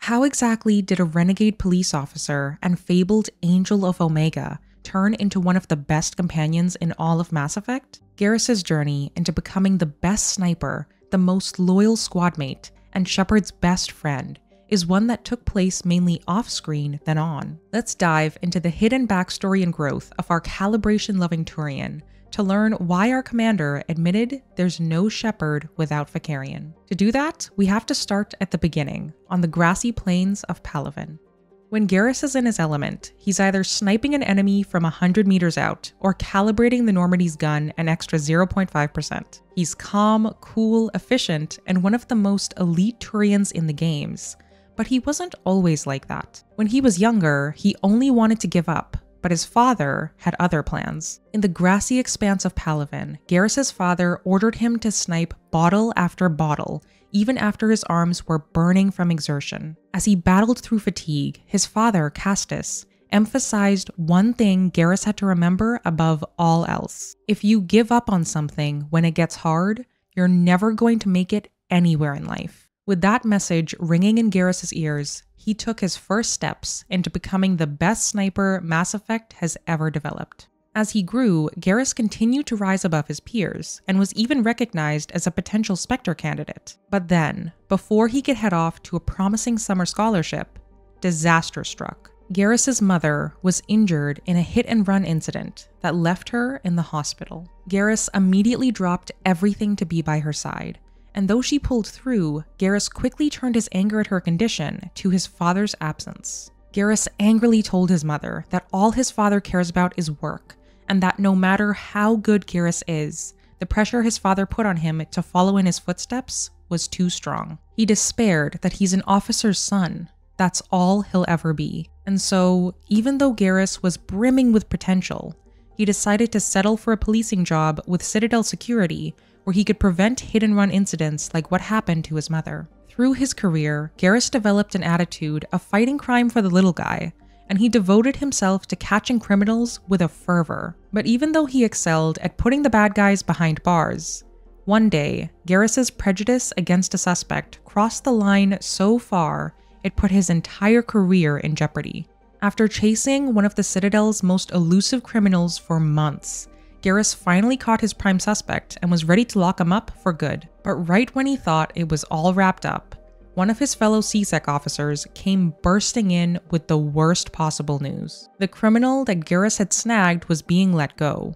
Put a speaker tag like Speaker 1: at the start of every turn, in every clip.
Speaker 1: How exactly did a renegade police officer and fabled Angel of Omega turn into one of the best companions in all of Mass Effect? Garrus's journey into becoming the best sniper, the most loyal squadmate, and Shepard's best friend is one that took place mainly off-screen than on. Let's dive into the hidden backstory and growth of our calibration-loving Turian to learn why our commander admitted there's no Shepard without Vakarian. To do that, we have to start at the beginning, on the grassy plains of Palaven. When Garrus is in his element, he's either sniping an enemy from 100 meters out or calibrating the Normandy's gun an extra 0.5%. He's calm, cool, efficient, and one of the most elite Turians in the games. But he wasn't always like that. When he was younger, he only wanted to give up, but his father had other plans. In the grassy expanse of Palaven, Garrus's father ordered him to snipe bottle after bottle, even after his arms were burning from exertion. As he battled through fatigue, his father, Castus, emphasized one thing Garrus had to remember above all else. If you give up on something when it gets hard, you're never going to make it anywhere in life. With that message ringing in Garrus's ears, he took his first steps into becoming the best sniper Mass Effect has ever developed. As he grew, Garrus continued to rise above his peers, and was even recognized as a potential Spectre candidate. But then, before he could head off to a promising summer scholarship, disaster struck. Garrus's mother was injured in a hit-and-run incident that left her in the hospital. Garrus immediately dropped everything to be by her side, and though she pulled through, Garrus quickly turned his anger at her condition to his father's absence. Garrus angrily told his mother that all his father cares about is work, and that no matter how good Garrus is, the pressure his father put on him to follow in his footsteps was too strong. He despaired that he's an officer's son. That's all he'll ever be. And so, even though Garrus was brimming with potential, he decided to settle for a policing job with Citadel Security, where he could prevent hit-and-run incidents like what happened to his mother. Through his career, Garrus developed an attitude of fighting crime for the little guy, and he devoted himself to catching criminals with a fervor. But even though he excelled at putting the bad guys behind bars, one day, Garrus's prejudice against a suspect crossed the line so far it put his entire career in jeopardy. After chasing one of the Citadel's most elusive criminals for months, Garrus finally caught his prime suspect and was ready to lock him up for good. But right when he thought it was all wrapped up, one of his fellow CSEC officers came bursting in with the worst possible news. The criminal that Garrus had snagged was being let go,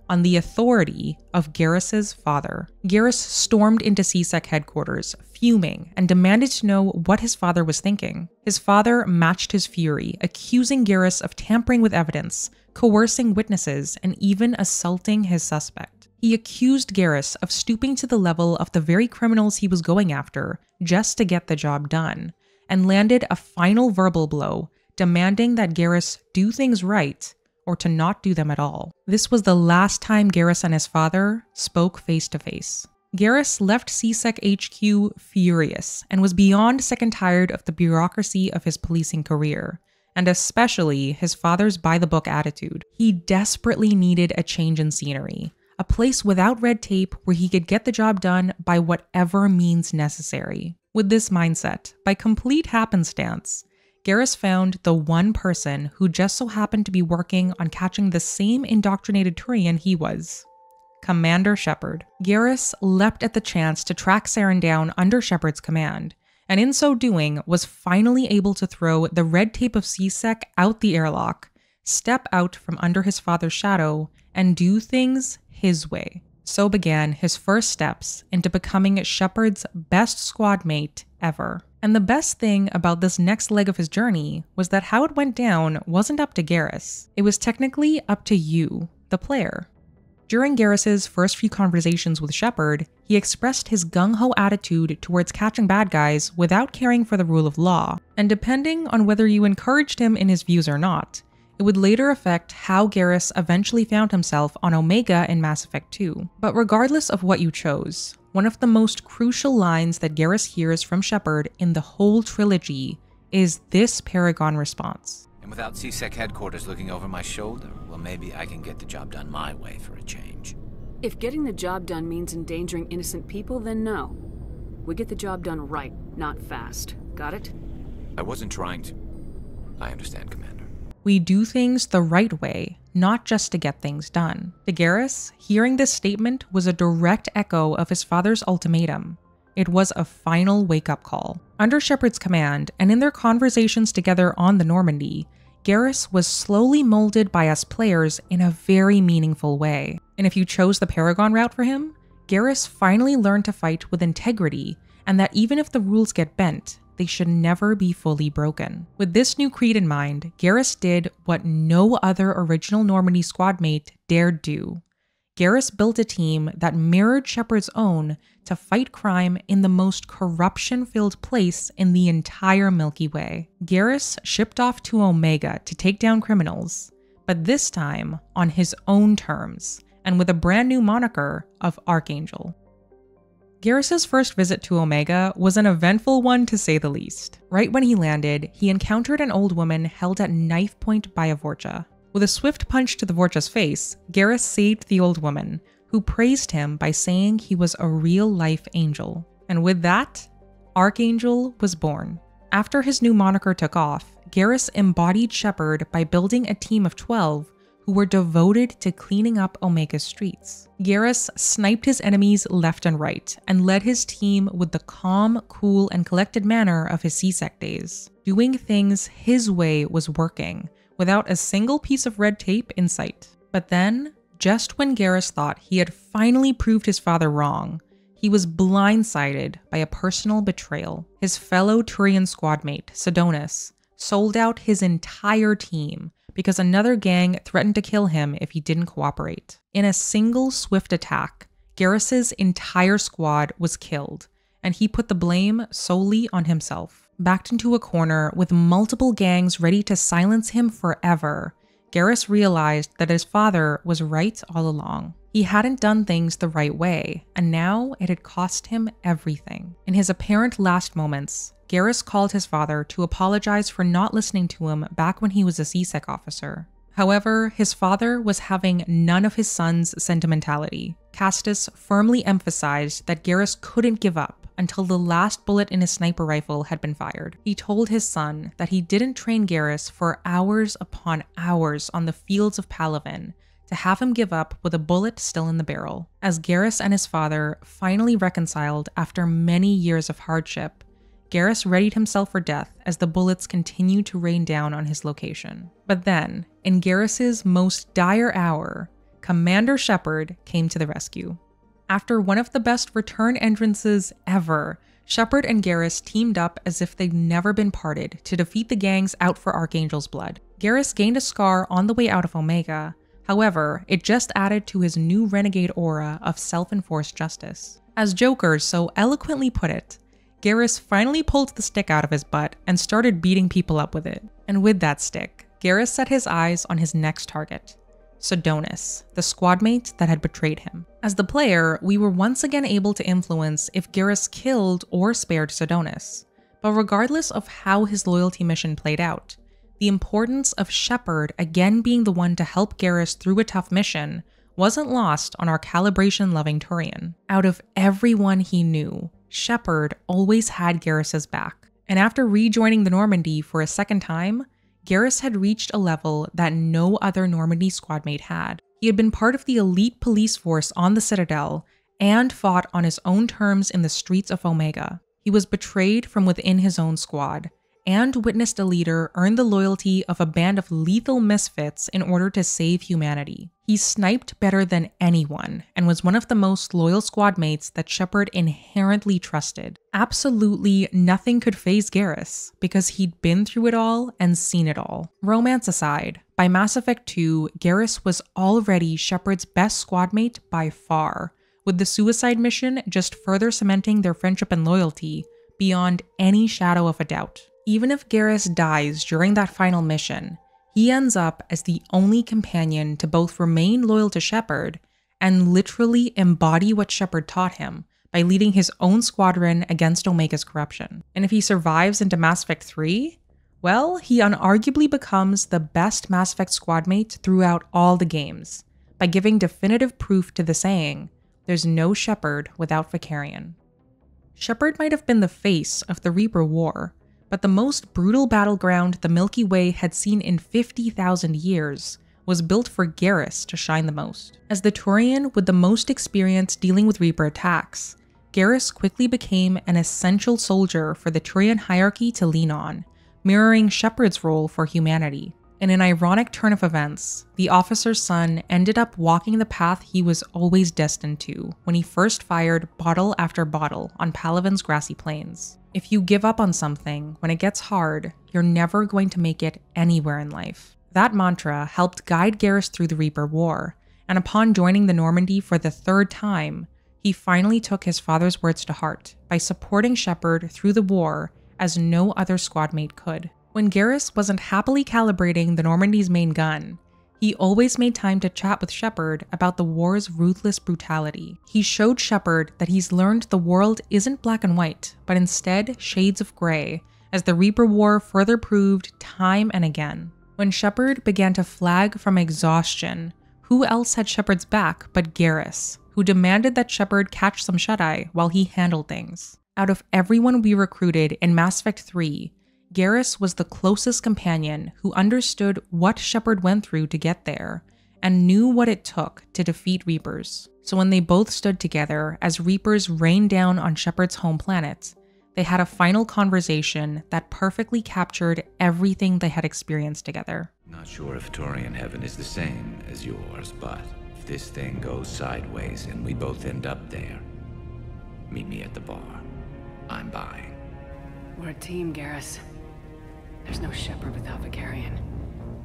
Speaker 1: on the authority of Garrus's father. Garrus stormed into CSEC headquarters, fuming, and demanded to know what his father was thinking. His father matched his fury, accusing Garrus of tampering with evidence, coercing witnesses, and even assaulting his suspect. He accused Garrus of stooping to the level of the very criminals he was going after just to get the job done, and landed a final verbal blow, demanding that Garrus do things right or to not do them at all. This was the last time Garrus and his father spoke face to face. Garrus left CSEC HQ furious and was beyond sick and tired of the bureaucracy of his policing career, and especially his father's by-the-book attitude. He desperately needed a change in scenery, a place without red tape where he could get the job done by whatever means necessary. With this mindset, by complete happenstance, Garrus found the one person who just so happened to be working on catching the same indoctrinated Turian he was: Commander Shepard. Garrus leapt at the chance to track Saren down under Shepard's command, and in so doing was finally able to throw the red tape of CSEC out the airlock, step out from under his father's shadow, and do things his way. So began his first steps into becoming Shepard's best squad mate ever. And the best thing about this next leg of his journey was that how it went down wasn't up to Garrus. It was technically up to you, the player. During Garrus's first few conversations with Shepard, he expressed his gung-ho attitude towards catching bad guys without caring for the rule of law, and depending on whether you encouraged him in his views or not, it would later affect how Garrus eventually found himself on Omega in Mass Effect 2. But regardless of what you chose, one of the most crucial lines that Garrus hears from Shepard in the whole trilogy is this Paragon response.
Speaker 2: And without CSEC headquarters looking over my shoulder, well, maybe I can get the job done my way for a change.
Speaker 3: If getting the job done means endangering innocent people, then no. We get the job done right, not fast. Got it?
Speaker 2: I wasn't trying to. I understand, Commander.
Speaker 1: We do things the right way, not just to get things done. To Garrus, hearing this statement was a direct echo of his father's ultimatum. It was a final wake-up call. Under Shepard's command, and in their conversations together on the Normandy, Garrus was slowly molded by us players in a very meaningful way. And if you chose the Paragon route for him, Garrus finally learned to fight with integrity, and that even if the rules get bent, they should never be fully broken. With this new creed in mind, Garrus did what no other original Normandy squadmate dared do. Garrus built a team that mirrored Shepard's own to fight crime in the most corruption-filled place in the entire Milky Way. Garrus shipped off to Omega to take down criminals, but this time on his own terms, and with a brand new moniker of Archangel. Garrus's first visit to Omega was an eventful one to say the least. Right when he landed, he encountered an old woman held at knife point by a Vorcha. With a swift punch to the Vorcha's face, Garrus saved the old woman, who praised him by saying he was a real-life angel. And with that, Archangel was born. After his new moniker took off, Garrus embodied Shepard by building a team of 12 who were devoted to cleaning up Omega's streets. Garrus sniped his enemies left and right, and led his team with the calm, cool, and collected manner of his C-Sec days. Doing things his way was working, without a single piece of red tape in sight. But then, just when Garrus thought he had finally proved his father wrong, he was blindsided by a personal betrayal. His fellow Turian squadmate, Sidonis, sold out his entire team because another gang threatened to kill him if he didn't cooperate. In a single swift attack, Garrus's entire squad was killed, and he put the blame solely on himself. Backed into a corner with multiple gangs ready to silence him forever, Garrus realized that his father was right all along. He hadn't done things the right way, and now it had cost him everything. In his apparent last moments, Garrus called his father to apologize for not listening to him back when he was a C-Sec officer. However, his father was having none of his son's sentimentality. Castus firmly emphasized that Garrus couldn't give up until the last bullet in his sniper rifle had been fired. He told his son that he didn't train Garrus for hours upon hours on the fields of Palaven to have him give up with a bullet still in the barrel. As Garrus and his father finally reconciled after many years of hardship, Garrus readied himself for death as the bullets continued to rain down on his location. But then, in Garrus's most dire hour, Commander Shepard came to the rescue. After one of the best return entrances ever, Shepard and Garrus teamed up as if they'd never been parted to defeat the gangs out for Archangel's blood. Garrus gained a scar on the way out of Omega, however, it just added to his new renegade aura of self-enforced justice. As Joker so eloquently put it, Garrus finally pulled the stick out of his butt and started beating people up with it. And with that stick, Garrus set his eyes on his next target, Sidonis, the squadmate that had betrayed him. As the player, we were once again able to influence if Garrus killed or spared Sidonis. But regardless of how his loyalty mission played out, the importance of Shepard again being the one to help Garrus through a tough mission wasn't lost on our calibration-loving Turian. Out of everyone he knew, Shepard always had Garrus's back. And after rejoining the Normandy for a second time, Garrus had reached a level that no other Normandy squadmate had. He had been part of the elite police force on the Citadel and fought on his own terms in the streets of Omega. He was betrayed from within his own squad, and witnessed a leader earn the loyalty of a band of lethal misfits in order to save humanity. He sniped better than anyone, and was one of the most loyal squadmates that Shepard inherently trusted. Absolutely nothing could faze Garrus, because he'd been through it all and seen it all. Romance aside, by Mass Effect 2, Garrus was already Shepard's best squadmate by far, with the suicide mission just further cementing their friendship and loyalty beyond any shadow of a doubt. Even if Garrus dies during that final mission, he ends up as the only companion to both remain loyal to Shepard and literally embody what Shepard taught him by leading his own squadron against Omega's corruption. And if he survives into Mass Effect 3, well, he unarguably becomes the best Mass Effect squadmate throughout all the games, by giving definitive proof to the saying, "There's no Shepard without Vakarian." Shepard might have been the face of the Reaper War, But the most brutal battleground the Milky Way had seen in 50,000 years was built for Garrus to shine the most. As the Turian with the most experience dealing with Reaper attacks, Garrus quickly became an essential soldier for the Turian hierarchy to lean on, mirroring Shepard's role for humanity. In an ironic turn of events, the officer's son ended up walking the path he was always destined to when he first fired bottle after bottle on Palaven's grassy plains. If you give up on something when it gets hard, you're never going to make it anywhere in life. That mantra helped guide Garrus through the Reaper War, and upon joining the Normandy for the 3rd time, he finally took his father's words to heart by supporting Shepard through the war as no other squadmate could. When Garrus wasn't happily calibrating the Normandy's main gun, he always made time to chat with Shepard about the war's ruthless brutality. He showed Shepard that he's learned the world isn't black and white, but instead shades of gray, as the Reaper War further proved time and again. When Shepard began to flag from exhaustion, who else had Shepard's back but Garrus, who demanded that Shepard catch some shut-eye while he handled things. Out of everyone we recruited in Mass Effect 3, Garrus was the closest companion who understood what Shepard went through to get there, and knew what it took to defeat Reapers. So when they both stood together as Reapers rained down on Shepard's home planet, they had a final conversation that perfectly captured everything they had experienced together.
Speaker 4: Not sure if Turian heaven is the same as yours, but if this thing goes sideways and we both end up there, meet me at the bar. I'm buying.
Speaker 3: We're a team, Garrus. There's no Shepard without Vakarian,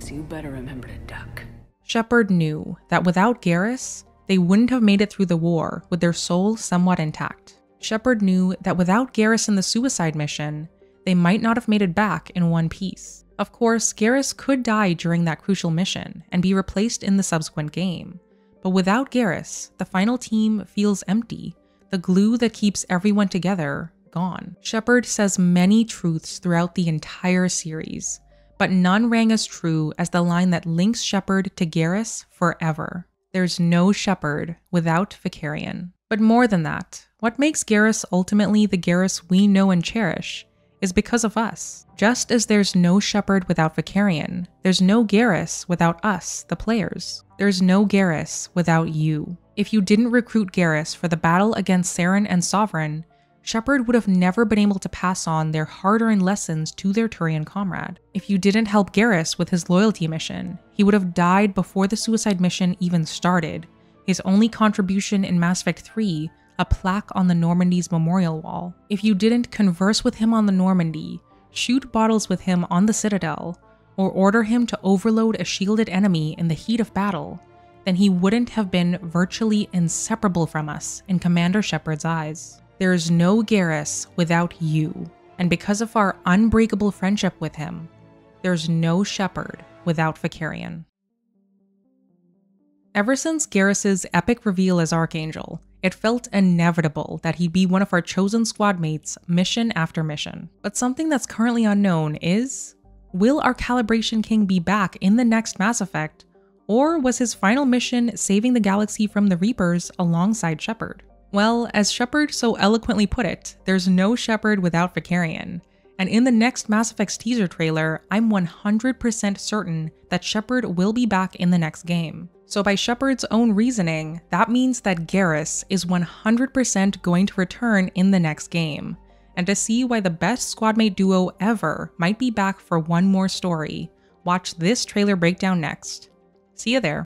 Speaker 3: so you better remember to duck.
Speaker 1: Shepard knew that without Garrus, they wouldn't have made it through the war with their souls somewhat intact. Shepard knew that without Garrus in the suicide mission, they might not have made it back in one piece. Of course, Garrus could die during that crucial mission and be replaced in the subsequent game. But without Garrus, the final team feels empty, the glue that keeps everyone together gone. Shepard says many truths throughout the entire series, but none rang as true as the line that links Shepard to Garrus forever. There's no Shepard without Vakarian. But more than that, what makes Garrus ultimately the Garrus we know and cherish is because of us. Just as there's no Shepard without Vakarian, there's no Garrus without us, the players. There's no Garrus without you. If you didn't recruit Garrus for the battle against Saren and Sovereign, Shepard would have never been able to pass on their hard-earned lessons to their Turian comrade. If you didn't help Garrus with his loyalty mission, he would have died before the suicide mission even started. His only contribution in Mass Effect 3, a plaque on the Normandy's memorial wall. If you didn't converse with him on the Normandy, shoot bottles with him on the Citadel, or order him to overload a shielded enemy in the heat of battle, then he wouldn't have been virtually inseparable from us in Commander Shepard's eyes. There is no Garrus without you, and because of our unbreakable friendship with him, there's no Shepard without Vakarian. Ever since Garrus's epic reveal as Archangel, it felt inevitable that he'd be one of our chosen squad mates mission after mission. But something that's currently unknown is, will our Calibration King be back in the next Mass Effect, or was his final mission saving the galaxy from the Reapers alongside Shepard? Well, as Shepard so eloquently put it, there's no Shepard without Vakarian, and in the next Mass Effect's teaser trailer, I'm 100% certain that Shepard will be back in the next game. So by Shepard's own reasoning, that means that Garrus is 100% going to return in the next game. And to see why the best squadmate duo ever might be back for one more story, watch this trailer breakdown next. See you there.